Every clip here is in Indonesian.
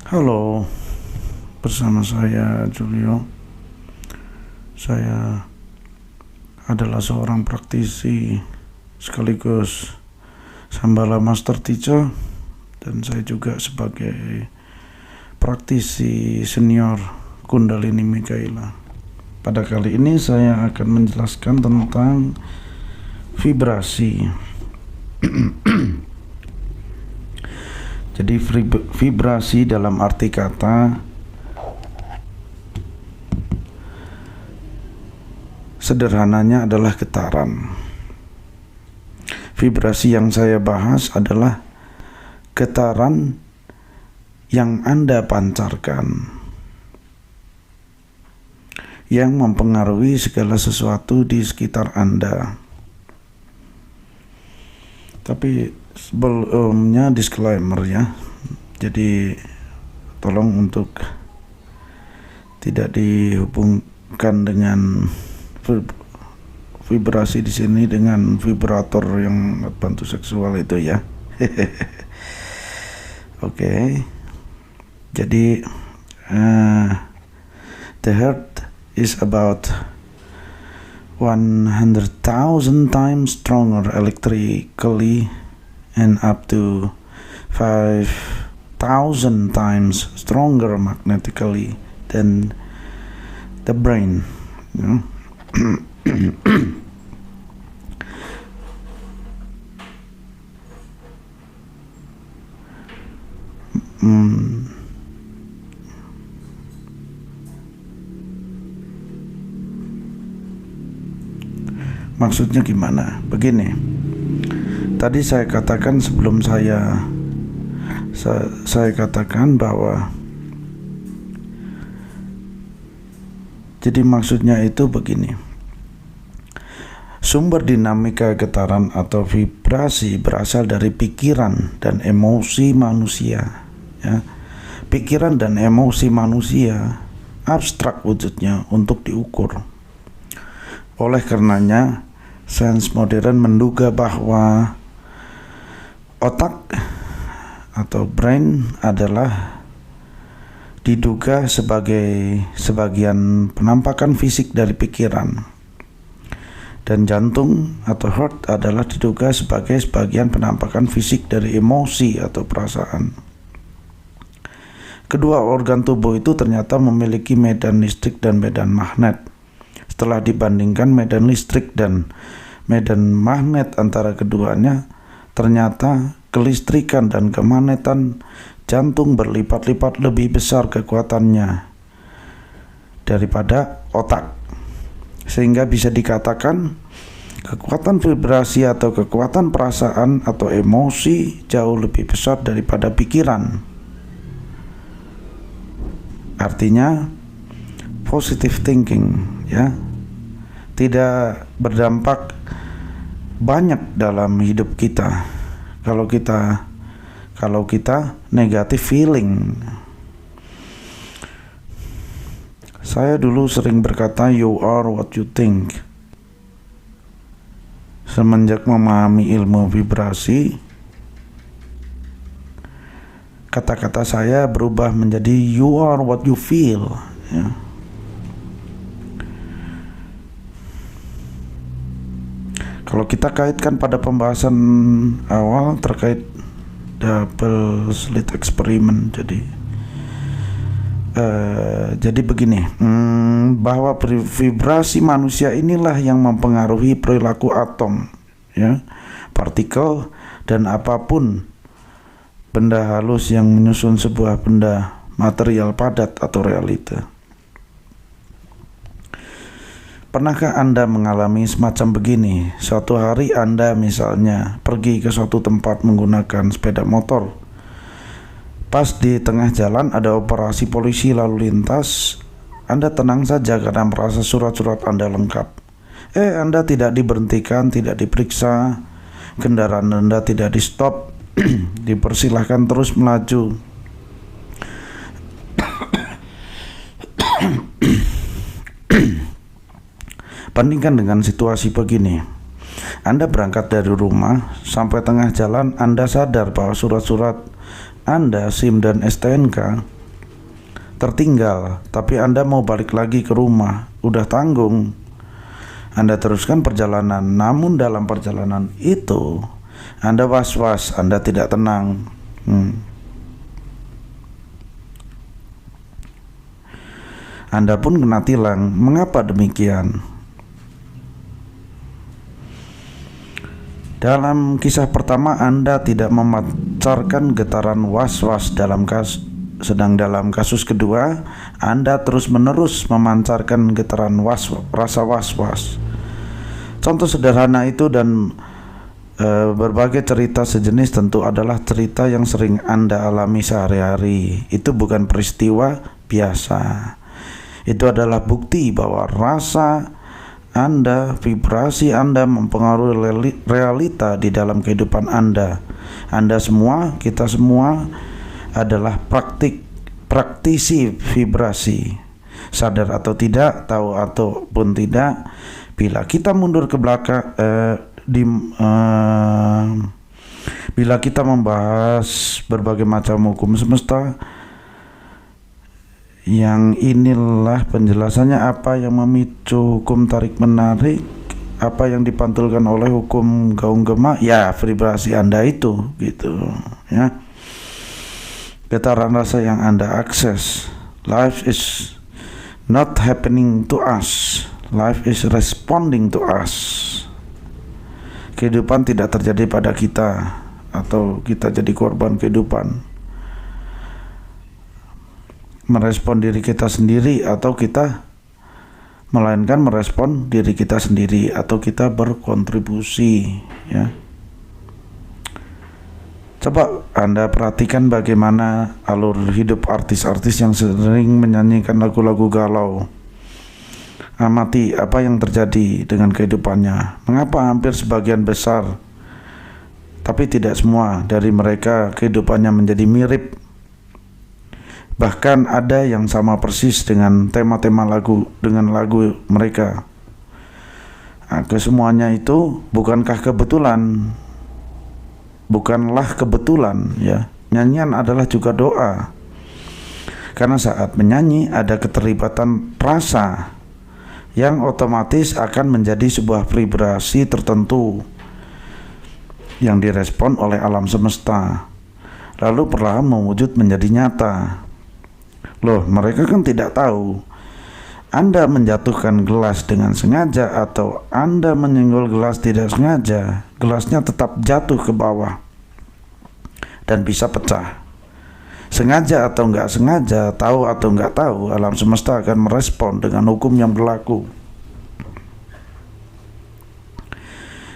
Halo, bersama saya Julio. Saya adalah seorang praktisi sekaligus Shambhala Master Teacher, dan saya juga sebagai praktisi senior Kundalini Mikaila. Pada kali ini saya akan menjelaskan tentang vibrasi. Jadi vibrasi dalam arti kata sederhananya adalah getaran. Vibrasi yang saya bahas adalah getaran yang Anda pancarkan, yang mempengaruhi segala sesuatu di sekitar Anda. Tapi sebelumnya disclaimer ya. Jadi tolong untuk tidak dihubungkan dengan vibrasi di sini dengan vibrator yang bantu seksual itu ya. Oke. Jadi the heart is about 100,000 times stronger electrically and up to 5,000 times stronger magnetically than the brain. Maksudnya gimana? Begini, tadi saya katakan sebelum saya katakan bahwa jadi maksudnya itu begini, sumber dinamika getaran atau vibrasi berasal dari pikiran dan emosi manusia ya. Pikiran dan emosi manusia abstrak wujudnya untuk diukur. Oleh karenanya, sains modern menduga bahwa otak atau brain adalah diduga sebagai sebagian penampakan fisik dari pikiran, dan jantung atau heart adalah diduga sebagai sebagian penampakan fisik dari emosi atau perasaan. Kedua organ tubuh itu ternyata memiliki medan listrik dan medan magnet. Setelah dibandingkan medan listrik dan medan magnet antara keduanya, ternyata kelistrikan dan kemagnetan jantung berlipat-lipat lebih besar kekuatannya daripada otak. Sehingga bisa dikatakan kekuatan vibrasi atau kekuatan perasaan atau emosi jauh lebih besar daripada pikiran. Artinya positive thinking ya tidak berdampak banyak dalam hidup kita kalau kita negative feeling. Saya dulu sering berkata you are what you think. Semenjak memahami ilmu vibrasi, kata-kata saya berubah menjadi you are what you feel ya. Kalau kita kaitkan pada pembahasan awal terkait double slit experiment, jadi begini, bahwa vibrasi manusia inilah yang mempengaruhi perilaku atom ya, partikel dan apapun benda halus yang menyusun sebuah benda material padat atau realita. Pernahkah Anda mengalami semacam begini? Suatu hari Anda misalnya pergi ke suatu tempat menggunakan sepeda motor. Pas di tengah jalan ada operasi polisi lalu lintas. Anda tenang saja karena merasa surat-surat Anda lengkap. Anda tidak diberhentikan, tidak diperiksa, kendaraan Anda tidak di stop, dipersilahkan terus melaju. Bandingkan dengan situasi begini. Anda berangkat dari rumah, sampai tengah jalan Anda sadar bahwa surat-surat Anda, SIM dan STNK tertinggal, tapi Anda mau balik lagi ke rumah, udah tanggung. Anda teruskan perjalanan, namun dalam perjalanan itu Anda was-was, Anda tidak tenang. Anda pun kena tilang. Mengapa demikian? Dalam kisah pertama Anda tidak memancarkan getaran was-was sedang dalam kasus kedua Anda terus-menerus memancarkan getaran rasa was-was. Contoh sederhana itu dan berbagai cerita sejenis tentu adalah cerita yang sering Anda alami sehari-hari. Itu bukan peristiwa biasa. Itu adalah bukti bahwa rasa Anda, vibrasi Anda mempengaruhi realita di dalam kehidupan Anda. Anda semua, kita semua adalah praktisi vibrasi. Sadar atau tidak, tahu ataupun tidak, bila kita mundur ke belakang, bila kita membahas berbagai macam hukum semesta, yang inilah penjelasannya apa yang memicu hukum tarik-menarik, apa yang dipantulkan oleh hukum gaung gema, ya vibrasi Anda itu, gitu ya. Getaran rasa yang Anda akses. Life is not happening to us, life is responding to us. Kehidupan tidak terjadi pada kita atau kita jadi korban kehidupan. Merespon diri kita sendiri atau kita melainkan merespon diri kita sendiri atau kita berkontribusi, ya. Coba Anda perhatikan bagaimana alur hidup artis-artis yang sering menyanyikan lagu-lagu galau. Amati apa yang terjadi dengan kehidupannya. Mengapa hampir sebagian besar, tapi tidak semua dari mereka kehidupannya menjadi mirip. Bahkan ada yang sama persis dengan tema-tema lagu dengan lagu mereka. Kesemuanya itu bukankah kebetulan? Bukanlah kebetulan, ya. Nyanyian adalah juga doa. Karena saat menyanyi ada keterlibatan rasa yang otomatis akan menjadi sebuah vibrasi tertentu yang direspon oleh alam semesta, lalu perlahan mewujud menjadi nyata. Loh, mereka kan tidak tahu Anda menjatuhkan gelas dengan sengaja atau Anda menyenggol gelas tidak sengaja, gelasnya tetap jatuh ke bawah dan bisa pecah. Sengaja atau enggak sengaja, tahu atau enggak tahu, alam semesta akan merespon dengan hukum yang berlaku.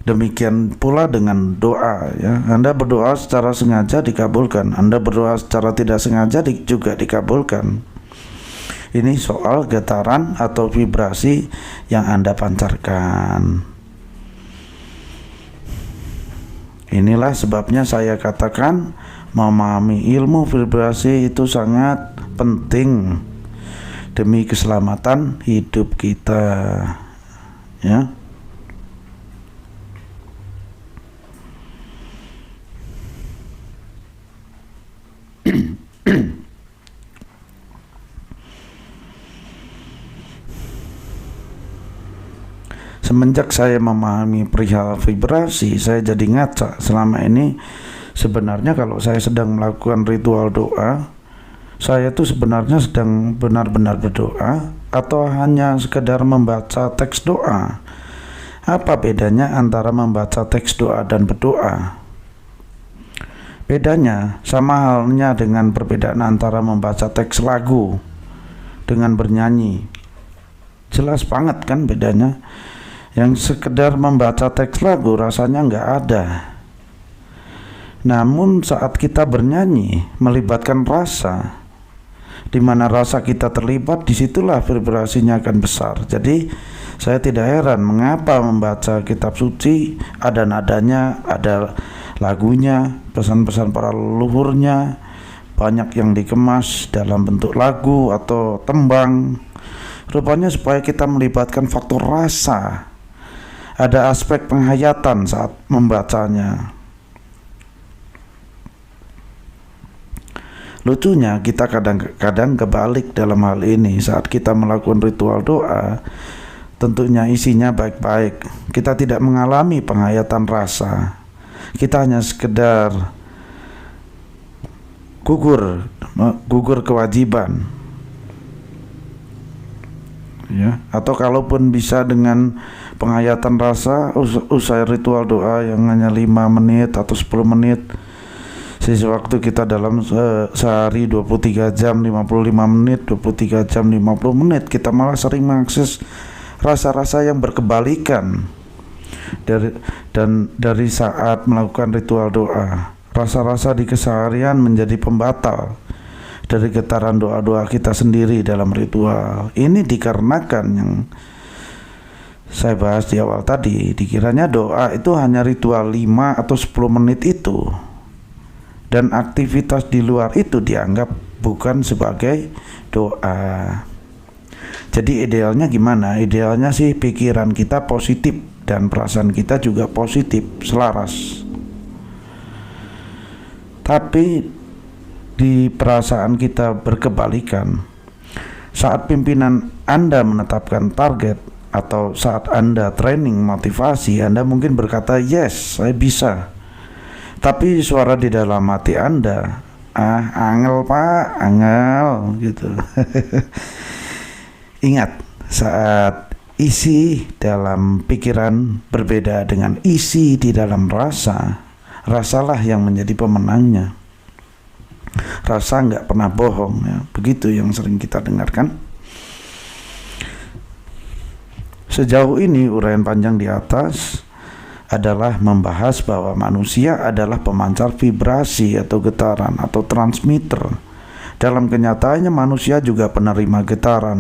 Demikian pula dengan doa, ya. Anda berdoa secara sengaja dikabulkan, Anda berdoa secara tidak sengaja juga dikabulkan. Ini soal getaran atau vibrasi yang Anda pancarkan. Inilah sebabnya saya katakan memahami ilmu vibrasi itu sangat penting demi keselamatan hidup kita, ya. Semenjak saya memahami perihal vibrasi, saya jadi ngaca. Selama ini sebenarnya kalau saya sedang melakukan ritual doa, saya tuh sebenarnya sedang benar-benar berdoa atau hanya sekedar membaca teks doa. Apa bedanya antara membaca teks doa dan berdoa? Bedanya sama halnya dengan perbedaan antara membaca teks lagu dengan bernyanyi. Jelas banget kan bedanya. Yang sekedar membaca teks lagu rasanya nggak ada. Namun saat kita bernyanyi melibatkan rasa, di mana rasa kita terlibat, disitulah vibrasinya akan besar. Jadi saya tidak heran mengapa membaca kitab suci ada nadanya, ada lagunya, pesan-pesan para leluhurnya, banyak yang dikemas dalam bentuk lagu atau tembang. Rupanya supaya kita melibatkan faktor rasa. Ada aspek penghayatan saat membacanya. Lucunya kita kadang-kadang kebalik dalam hal ini. Saat kita melakukan ritual doa, tentunya isinya baik-baik. Kita tidak mengalami penghayatan rasa. Kita hanya sekedar gugur kewajiban. Ya, atau kalaupun bisa dengan penghayatan rasa usai ritual doa yang hanya 5 menit atau 10 menit, sisa waktu kita dalam sehari 23 jam 55 menit, 23 jam 50 menit, kita malah sering mengakses rasa-rasa yang berkebalikan dari saat melakukan ritual doa. Rasa-rasa di keseharian menjadi pembatal dari getaran doa-doa kita sendiri dalam ritual. Ini dikarenakan yang saya bahas di awal tadi, dikiranya doa itu hanya ritual 5 atau 10 menit itu, dan aktivitas di luar itu dianggap bukan sebagai doa. Jadi idealnya gimana? Idealnya sih pikiran kita positif dan perasaan kita juga positif, selaras. Tapi di perasaan kita berkebalikan. Saat pimpinan Anda menetapkan target atau saat Anda training motivasi, Anda mungkin berkata, "Yes, saya bisa." Tapi suara di dalam hati Anda, "Angel Pak, angel," gitu. Ingat, saat isi dalam pikiran berbeda dengan isi di dalam rasa, rasalah yang menjadi pemenangnya. Rasa nggak pernah bohong, ya. Begitu yang sering kita dengarkan. Sejauh ini uraian panjang di atas adalah membahas bahwa manusia adalah pemancar vibrasi atau getaran atau transmitter. Dalam kenyataannya manusia juga penerima getaran.